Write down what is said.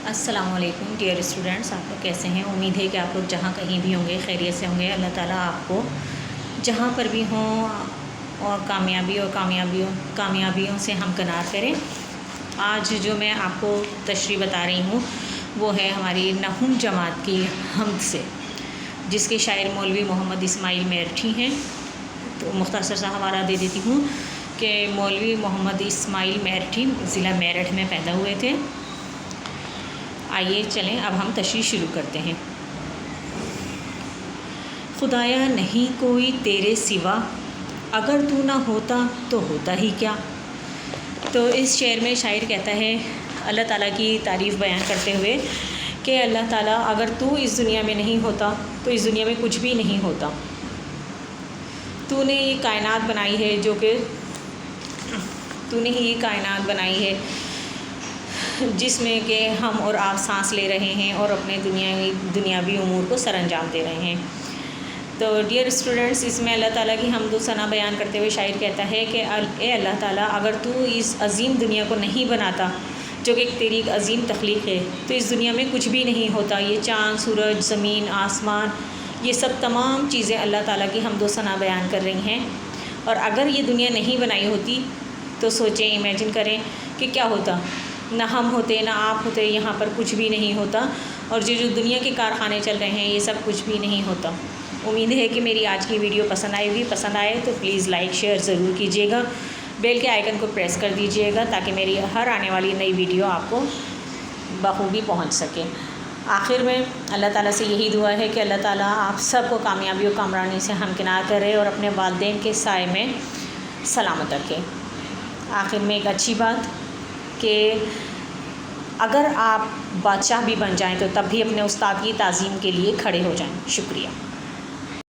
السلام علیکم dear students, آپ لوگ کیسے ہیں؟ امید ہے کہ آپ لوگ جہاں کہیں بھی ہوں گے خیریت سے ہوں گے۔ اللہ تعالیٰ آپ کو جہاں پر بھی ہوں اور کامیابیوں سے ہمکنار کریں۔ آج جو میں آپ کو تشریح بتا رہی ہوں وہ ہے ہماری نہم جماعت کی حمد سے، جس کے شاعر مولوی محمد اسماعیل میرٹھی ہیں۔ تو مختصر سا حوالہ دے دیتی ہوں کہ مولوی محمد اسماعیل میرٹھی ضلع میرٹھ میں پیدا ہوئے تھے۔ آئیے چلیں اب ہم تشریح شروع کرتے ہیں۔ خدایا نہیں کوئی تیرے سوا، اگر تو نہ ہوتا تو ہوتا ہی کیا۔ تو اس شعر میں شاعر کہتا ہے اللہ تعالیٰ کی تعریف بیان کرتے ہوئے کہ اللہ تعالیٰ اگر تو اس دنیا میں نہیں ہوتا تو اس دنیا میں کچھ بھی نہیں ہوتا۔ تو نے یہ کائنات بنائی ہے تو نے ہی یہ کائنات بنائی ہے جس میں کہ ہم اور آپ سانس لے رہے ہیں اور اپنے دنیاوی امور کو سر انجام دے رہے ہیں۔ تو ڈیئر اسٹوڈنٹس، اس میں اللہ تعالیٰ کی حمد و ثنا بیان کرتے ہوئے شاعر کہتا ہے کہ اے اللہ تعالیٰ اگر تو اس عظیم دنیا کو نہیں بناتا جو کہ تیری ایک عظیم تخلیق ہے تو اس دنیا میں کچھ بھی نہیں ہوتا۔ یہ چاند، سورج، زمین، آسمان، یہ سب تمام چیزیں اللہ تعالیٰ کی حمد و ثنا بیان کر رہی ہیں۔ اور اگر یہ دنیا نہیں بنائی ہوتی تو سوچیں، امیجن کریں کہ کیا ہوتا۔ نہ ہم ہوتے، نہ آپ ہوتے، یہاں پر کچھ بھی نہیں ہوتا، اور جو دنیا کے کارخانے چل رہے ہیں یہ سب کچھ بھی نہیں ہوتا۔ امید ہے کہ میری آج کی ویڈیو پسند آئے گی۔ پسند آئے تو پلیز لائک شیئر ضرور کیجیے گا، بیل کے آئیکن کو پریس کر دیجیے گا تاکہ میری ہر آنے والی نئی ویڈیو آپ کو بخوبی پہنچ سکے۔ آخر میں اللہ تعالیٰ سے یہی دعا ہے کہ اللہ تعالیٰ آپ سب کو کامیابی و کامرانی سے ہمکنار کرے اور اپنے والدین کے سائے میں سلامت رکھے۔ آخر میں ایک اچھی بات کہ اگر آپ بادشاہ بھی بن جائیں تو تب بھی اپنے استاد کی تعظیم کے لیے کھڑے ہو جائیں۔ شکریہ۔